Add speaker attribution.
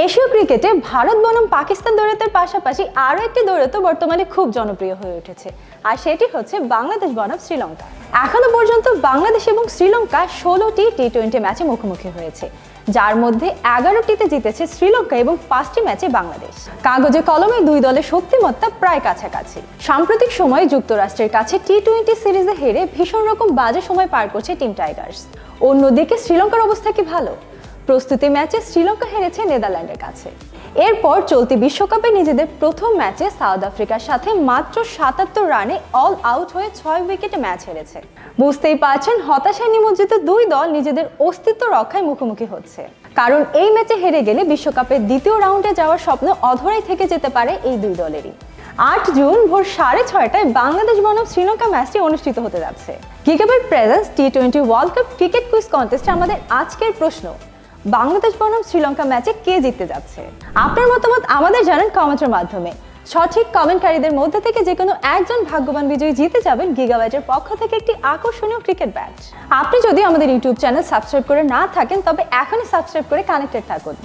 Speaker 1: এশীয় ক্রিকেটে ভারত বনাম পাকিস্তান দ্বৈরথের পাশাপাশি আরও একটি দ্বৈরথ বর্তমানে খুব জনপ্রিয় হয়ে উঠেছে, আর সেটি হচ্ছে বাংলাদেশ বনাম শ্রীলঙ্কা। এখনো পর্যন্ত বাংলাদেশ এবং শ্রীলঙ্কা 16টি টি-20 ম্যাচে মুখোমুখি হয়েছে, যার মধ্যে 11টিতে জিতেছে শ্রীলঙ্কা এবং 5টি ম্যাচে বাংলাদেশ। কাগজে কলমে দুই দলের শক্তিমত্তা প্রায় কাছাকাছি। সাম্প্রতিক সময়ে যুক্তরাষ্ট্রের কাছে টি-20 সিরিজে হেরে ভীষণ রকম বাজে সময় পার করছে টিম টাইগার্স। অন্যদিকে শ্রীলঙ্কার অবস্থা কি ভালো? প্রস্তুতি ম্যাচে শ্রীলঙ্কা হেরেছে নেদারল্যান্ডের কাছে। এরপর চলতি বিশ্বকাপে নিজেদের প্রথম ম্যাচে সাউথ আফ্রিকার সাথে মাত্র 77 রানে অল আউট হয়ে 6 উইকেটে ম্যাচ হেরেছে। বুঝতেই পারছেন, হতাশায় নিমজ্জিত দুই দল নিজেদের অস্তিত্ব রক্ষায় মুখোমুখি হচ্ছে, কারণ এই ম্যাচে হেরে গেলে বিশ্বকাপের দ্বিতীয় রাউন্ডে যাওয়ার স্বপ্ন অধরাই থেকে যেতে পারে এই দুই দলেরই। 8 জুন ভোর 6:30টায় বাংলাদেশ বনাম শ্রীলঙ্কা ম্যাচটি অনুষ্ঠিত হতে যাচ্ছে। গিগাবাইট প্রেজেন্স টি-20 ওয়ার্ল্ড কাপ ক্রিকেট কুইজ কন্টেস্টে আমাদের আজকের প্রশ্ন, বাংলাদেশ বনাম শ্রীলঙ্কা ম্যাচে কে জিততে যাচ্ছে? আপনার মতামত আমাদের জানান কমেন্টের মাধ্যমে। সঠিক কমেন্টকারীদের মধ্যে থেকে যে কোনো একজন ভাগ্যবান বিজয়ী জিতে যাবেন গিগাবাইটের পক্ষ থেকে একটি আকর্ষণীয় ক্রিকেট ব্যাট। আপনি যদি আমাদের ইউটিউব চ্যানেল সাবস্ক্রাইব করে না থাকেন, তবে এখনই সাবস্ক্রাইব করে কানেক্টেড থাকুন।